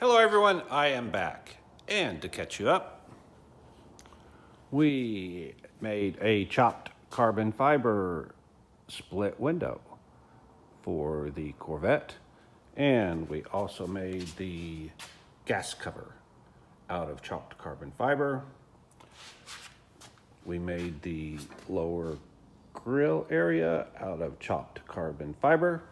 Hello everyone, I am back. And to catch you up, we made a chopped carbon fiber split window for the Corvette. And we also made the gas cover out of chopped carbon fiber. We made the lower grill area out of chopped carbon fiber.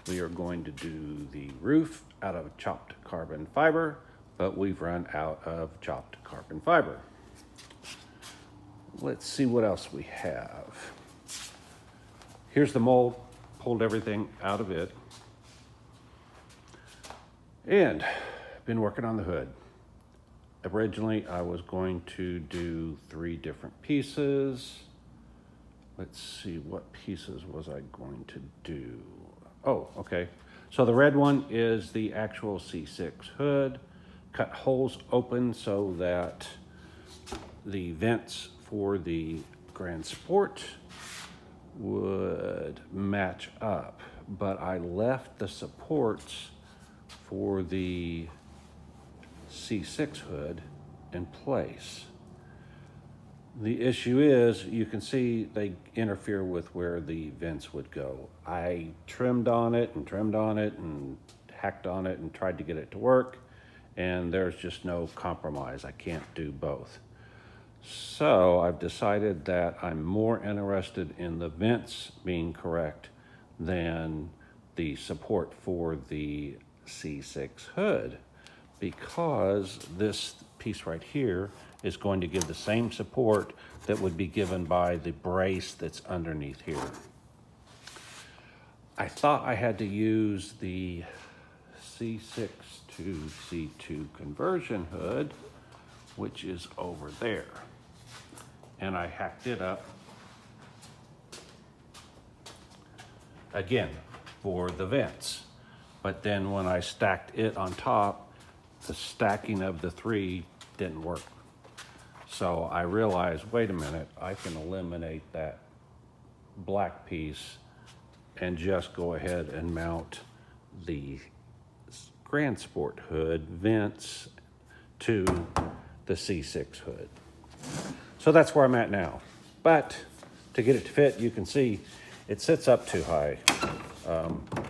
We are going to do the roof out of chopped carbon fiber, but we've run out of chopped carbon fiber. Let's see what else we have. Here's the mold, pulled everything out of it. And been working on the hood. Originally, I was going to do 3 different pieces. Let's see, what pieces was I going to do? Oh, okay. So the red one is the actual C6 hood. Cut holes open so that the vents for the grand support would match up. But I left the supports for the C6 hood in place. The issue is, you can see they interfere with where the vents would go. I trimmed on it and hacked on it and tried to get it to work, and there's just no compromise. I can't do both. So I've decided that I'm more interested in the vents being correct than the support for the C6 hood, because this piece right here is going to give the same support that would be given by the brace that's underneath here. I thought I had to use the C6 to C2 conversion hood, which is over there. And I hacked it up again for the vents. But then when I stacked it on top, the stacking of the 3 didn't work. So I realized, wait a minute, I can eliminate that black piece and just go ahead and mount the Grand Sport hood vents to the C6 hood. So that's where I'm at now. But to get it to fit, you can see it sits up too high.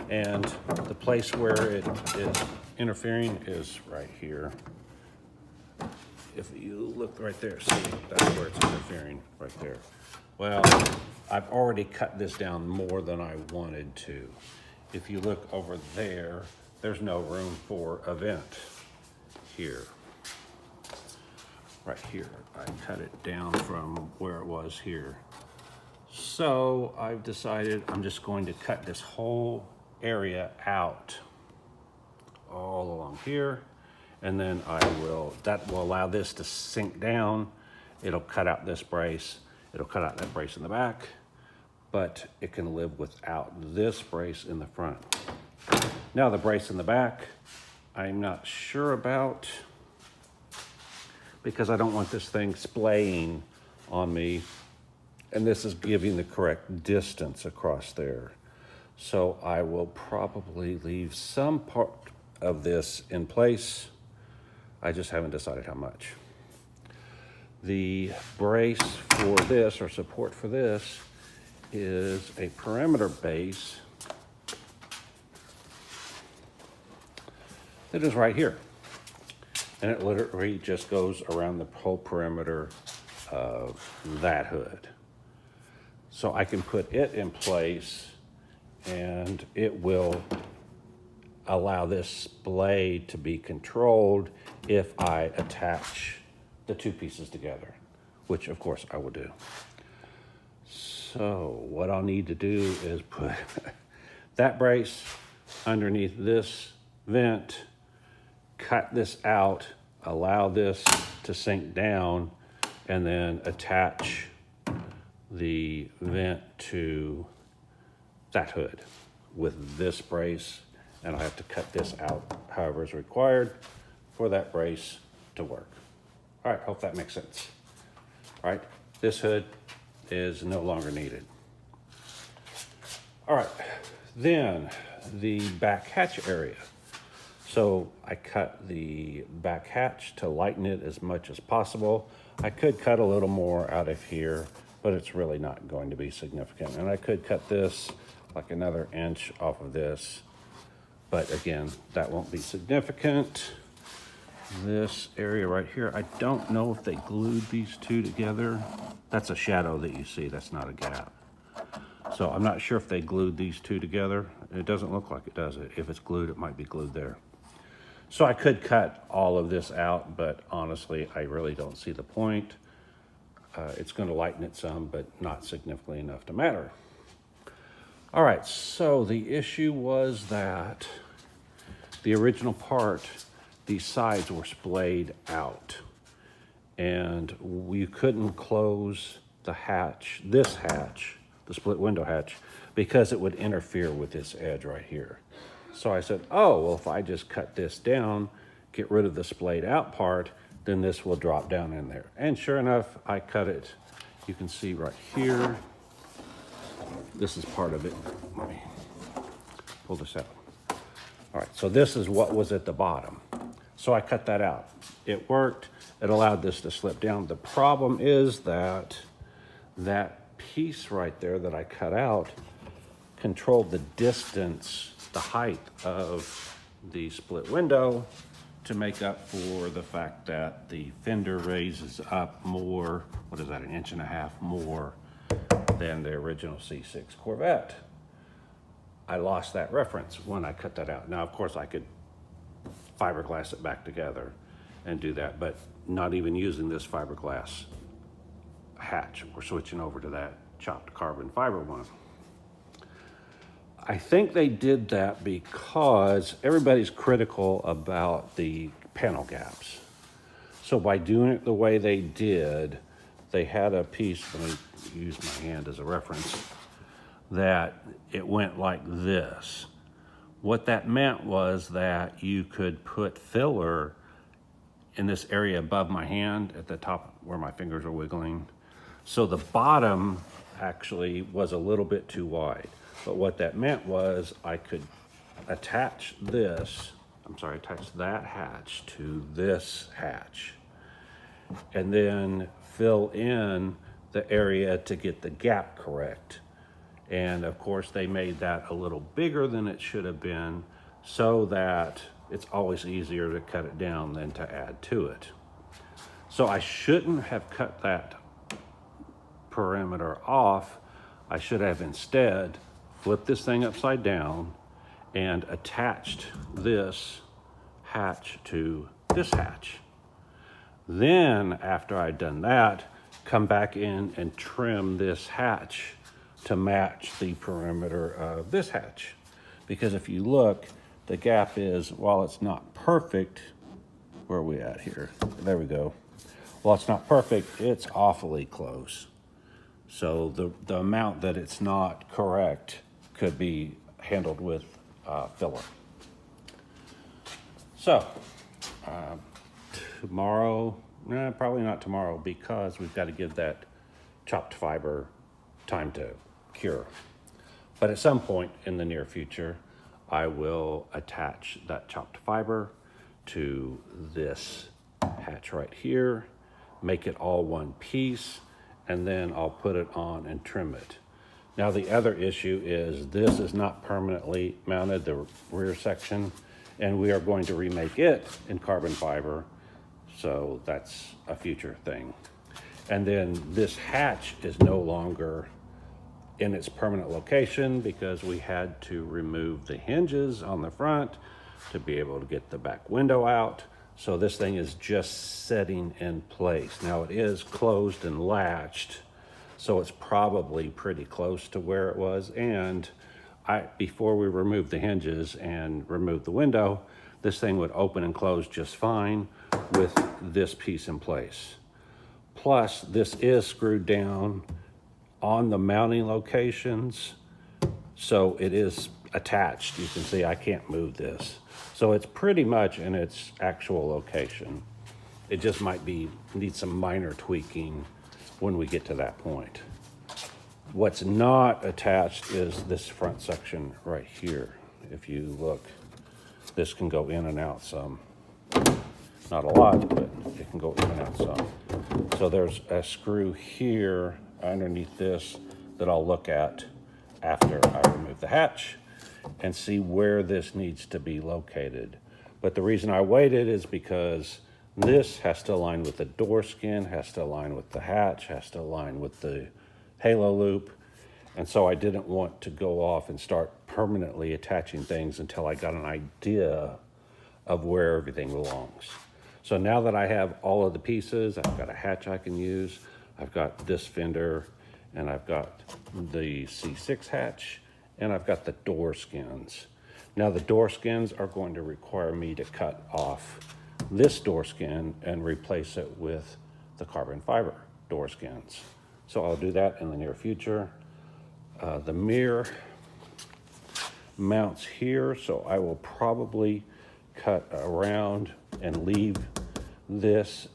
And the place where it is interfering is right here. If you look right there, see, that's where it's interfering, right there. Well, I've already cut this down more than I wanted to. If you look over there, there's no room for a vent here. Right here, I cut it down from where it was here. So I've decided I'm just going to cut this whole area out all along here. And then that will allow this to sink down. It'll cut out this brace. It'll cut out that brace in the back, but it can live without this brace in the front. Now the brace in the back, I'm not sure about, because I don't want this thing splaying on me. And this is giving the correct distance across there. So I will probably leave some part of this in place. I just haven't decided how much. The brace for this, or support for this, is a perimeter base that is right here. And it literally just goes around the whole perimeter of that hood. So I can put it in place and it will allow this blade to be controlled if I attach the 2 pieces together, which of course I will do. So what I'll need to do is put that brace underneath this vent, cut this out, allow this to sink down, and then attach the vent to that hood with this brace, and I'll have to cut this out however is required for that brace to work. All right, hope that makes sense. All right, this hood is no longer needed. All right, then the back hatch area. So I cut the back hatch to lighten it as much as possible. I could cut a little more out of here, but it's really not going to be significant. And I could cut this like another inch off of this, but again, that won't be significant. This area right here, I don't know if they glued these two together. That's a shadow that you see, that's not a gap. So I'm not sure if they glued these two together. It doesn't look like it, does it? If it's glued, it might be glued there. So I could cut all of this out, but honestly, I really don't see the point. It's going to lighten it some, but not significantly enough to matter. All right, so the issue was that the original part, these sides were splayed out, and we couldn't close the hatch, this hatch, the split window hatch, because it would interfere with this edge right here. So I said, oh, well, if I just cut this down, get rid of the splayed out part, then this will drop down in there. And sure enough, I cut it. You can see right here. This is part of it. Let me pull this out. All right, so this is what was at the bottom. So I cut that out. It worked. It allowed this to slip down. The problem is that that piece right there that I cut out controlled the distance, the height of the split window to make up for the fact that the fender raises up more, what is that, 1.5 inches more than the original C6 Corvette. I lost that reference when I cut that out. Now, of course, I could fiberglass it back together and do that, but not even using this fiberglass hatch. We're switching over to that chopped carbon fiber one. I think they did that because everybody's critical about the panel gaps. So by doing it the way they did, they had a piece, let me use my hand as a reference, that it went like this. What that meant was that you could put filler in this area above my hand at the top where my fingers are wiggling. So the bottom actually was a little bit too wide. But what that meant was I could attach attach that hatch to this hatch and then fill in the area to get the gap correct. And of course they made that a little bigger than it should have been so that it's always easier to cut it down than to add to it. So I shouldn't have cut that perimeter off. I should have instead flipped this thing upside down and attached this hatch to this hatch. Then after I'd done that, come back in and trim this hatch to match the perimeter of this hatch. Because if you look, the gap is, while it's not perfect, where are we at here? There we go. While it's not perfect, it's awfully close. So the amount that it's not correct could be handled with filler. So tomorrow, probably not tomorrow, because we've got to give that chopped fiber time to cure. But at some point in the near future, I will attach that chopped fiber to this hatch right here, make it all one piece, and then I'll put it on and trim it. Now the other issue is this is not permanently mounted, the rear section, and we are going to remake it in carbon fiber, so that's a future thing. And then this hatch is no longer in its permanent location because we had to remove the hinges on the front to be able to get the back window out. So this thing is just setting in place. Now it is closed and latched, so it's probably pretty close to where it was. And before we remove the hinges and remove the window, this thing would open and close just fine with this piece in place. Plus, this is screwed down on the mounting locations, so it is attached. You can see I can't move this. So it's pretty much in its actual location. It just might need some minor tweaking when we get to that point. What's not attached is this front section right here. If you look, this can go in and out some. Not a lot, but it can go in and out some. So there's a screw here underneath this that I'll look at after I remove the hatch and see where this needs to be located. But the reason I waited is because this has to align with the door skin, has to align with the hatch, has to align with the halo loop. And so I didn't want to go off and start permanently attaching things until I got an idea of where everything belongs. So now that I have all of the pieces, I've got a hatch I can use, I've got this fender, and I've got the C6 hatch, and I've got the door skins. Now the door skins are going to require me to cut off this door skin and replace it with the carbon fiber door skins. So I'll do that in the near future. The mirror mounts here, so I will probably cut around and leave this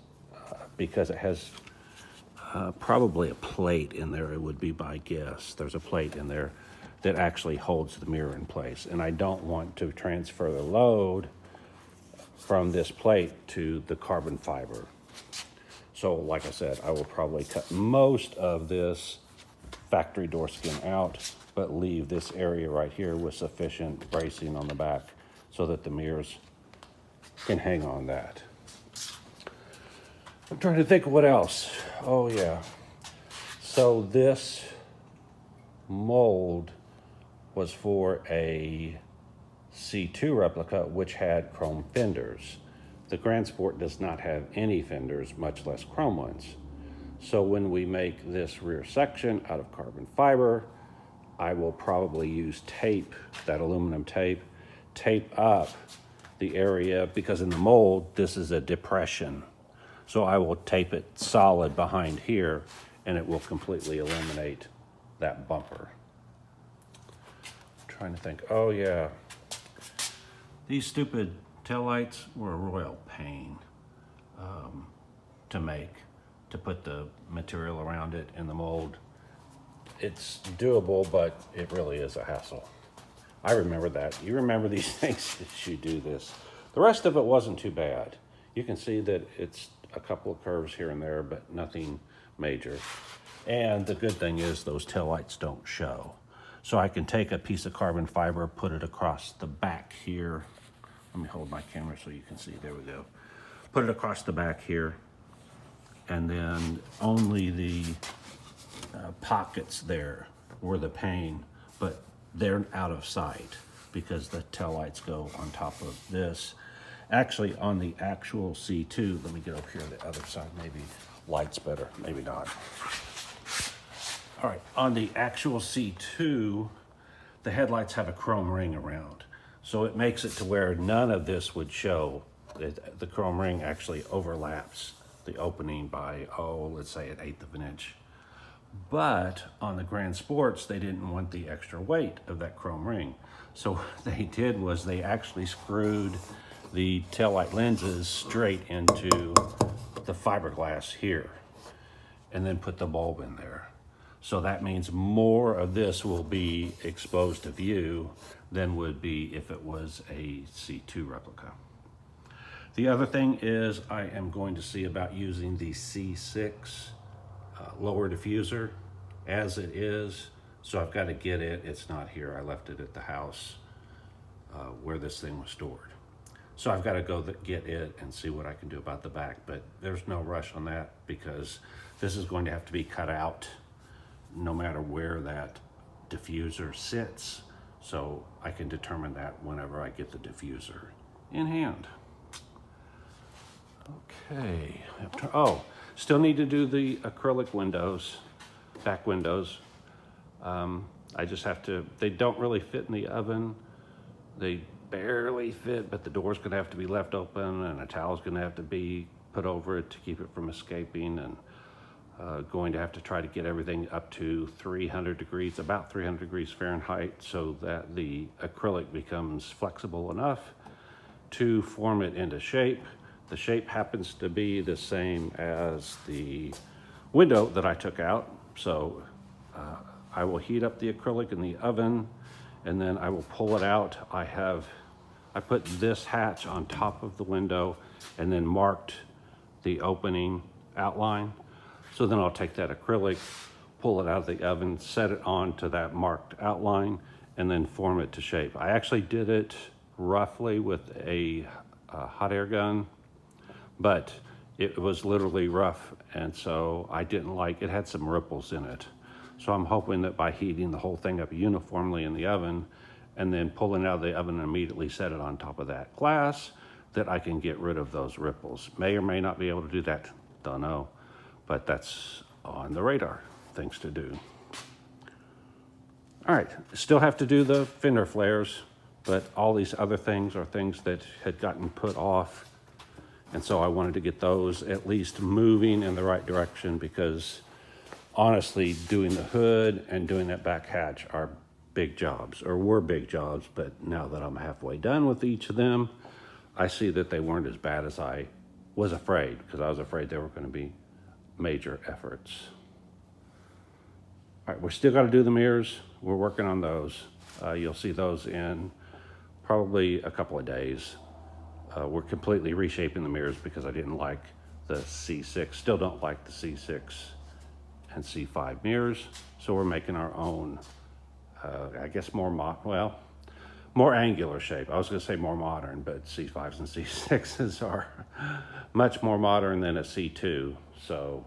because it has probably a plate in there, it would be my guess. There's a plate in there that actually holds the mirror in place, and I don't want to transfer the load from this plate to the carbon fiber. So like I said, I will probably cut most of this factory door skin out, but leave this area right here with sufficient bracing on the back so that the mirrors can hang on that. I'm trying to think of what else. Oh yeah. So this mold was for a C2 replica which had chrome fenders. The Grand Sport does not have any fenders, much less chrome ones. So when we make this rear section out of carbon fiber, I will probably use tape, that aluminum tape, tape up the area, because in the mold, this is a depression. So I will tape it solid behind here, and it will completely eliminate that bumper. I'm trying to think, oh yeah. These stupid taillights were a royal pain to make, to put the material around it in the mold. It's doable, but it really is a hassle. I remember that. You remember these things as you do this. The rest of it wasn't too bad. You can see that it's a couple of curves here and there, but nothing major. And the good thing is those taillights don't show. So I can take a piece of carbon fiber, put it across the back here. Let me hold my camera so you can see. There we go. Put it across the back here. And then only the pockets there were the pain, but they're out of sight because the taillights go on top of this. Actually, on the actual C2, let me get up here on the other side, maybe light's better, maybe not. All right, on the actual C2, the headlights have a chrome ring around. So it makes it to where none of this would show. The chrome ring actually overlaps the opening by, let's say an 1/8 of an inch. But on the Grand Sports, they didn't want the extra weight of that chrome ring. So what they did was they actually screwed the taillight lenses straight into the fiberglass here and then put the bulb in there. So that means more of this will be exposed to view than would be if it was a C2 replica. The other thing is I am going to see about using the C6 lower diffuser as it is. So I've got to get it. It's not here. I left it at the house where this thing was stored. So I've got to go get it and see what I can do about the back, but there's no rush on that because this is going to have to be cut out no matter where that diffuser sits. So I can determine that whenever I get the diffuser in hand. Okay. Still need to do the acrylic windows, back windows. I just have to, they don't really fit in the oven. They barely fit, but the door's gonna have to be left open and a towel's gonna have to be put over it to keep it from escaping, and going to have to try to get everything up to 300 degrees, about 300 degrees Fahrenheit, so that the acrylic becomes flexible enough to form it into shape. The shape happens to be the same as the window that I took out. So I will heat up the acrylic in the oven and then I will pull it out. I put this hatch on top of the window and then marked the opening outline. So then I'll take that acrylic, pull it out of the oven, set it onto that marked outline, and then form it to shape. I actually did it roughly with a hot air gun, but it was literally rough, and so I didn't like, it had some ripples in it. So I'm hoping that by heating the whole thing up uniformly in the oven and then pulling it out of the oven and immediately set it on top of that glass, that I can get rid of those ripples. May or may not be able to do that, don't know, but that's on the radar, things to do. All right, still have to do the fender flares, but all these other things are things that had gotten put off. And so I wanted to get those at least moving in the right direction, because honestly, doing the hood and doing that back hatch are big jobs, or were big jobs, but now that I'm halfway done with each of them, I see that they weren't as bad as I was afraid, because I was afraid they were going to be major efforts. All right, we're still got to do the mirrors. We're working on those. You'll see those in probably a couple of days. We're completely reshaping the mirrors because I didn't like the C6, still don't like the C6 and C5 mirrors. So we're making our own, I guess more angular shape. I was gonna say more modern, but C5s and C6s are much more modern than a C2. So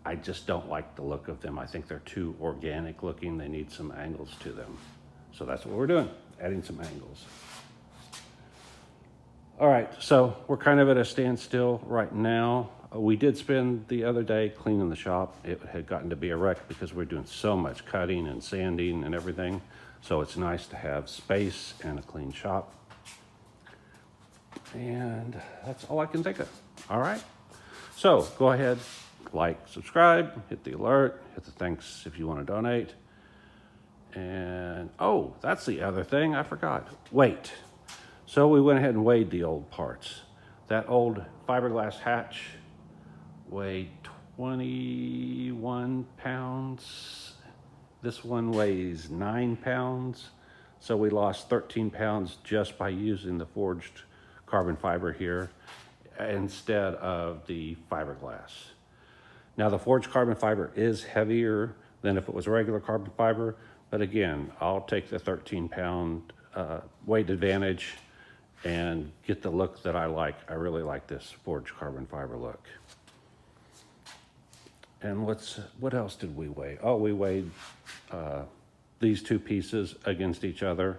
I just don't like the look of them. I think they're too organic looking. They need some angles to them. So that's what we're doing, adding some angles. All right, so we're kind of at a standstill right now. We did spend the other day cleaning the shop. It had gotten to be a wreck because we're doing so much cutting and sanding and everything. So it's nice to have space and a clean shop. And that's all I can think of. All right, so go ahead, like, subscribe, hit the alert, hit the thanks if you want to donate. And oh, that's the other thing I forgot. Weight. So we went ahead and weighed the old parts. That old fiberglass hatch weighed 21 pounds. This one weighs 9 pounds. So we lost 13 pounds just by using the forged carbon fiber here instead of the fiberglass. Now the forged carbon fiber is heavier than if it was regular carbon fiber, but again, I'll take the 13-pound weight advantage and get the look that I like. I really like this forged carbon fiber look. And what else did we weigh? Oh, we weighed these two pieces against each other.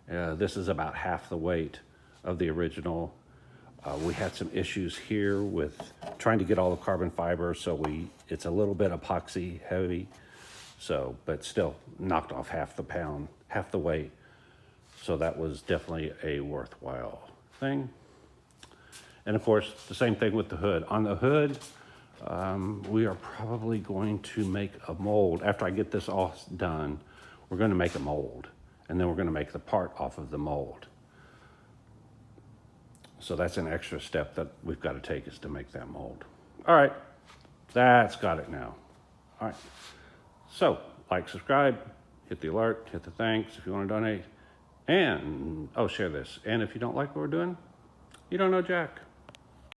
This is about half the weight of the original. We had some issues here with trying to get all the carbon fiber, so it's a little bit epoxy heavy, so, but still knocked off half the weight. So that was definitely a worthwhile thing. And of course, the same thing with the hood. On the hood, we are probably going to make a mold. After I get this all done, we're going to make a mold, and then we're going to make the part off of the mold. So that's an extra step that we've got to take, is to make that mold. All right, that's got it now. All right, so like, subscribe, hit the alert, hit the thanks if you want to donate. And, oh, share this. And if you don't like what we're doing, you don't know Jack.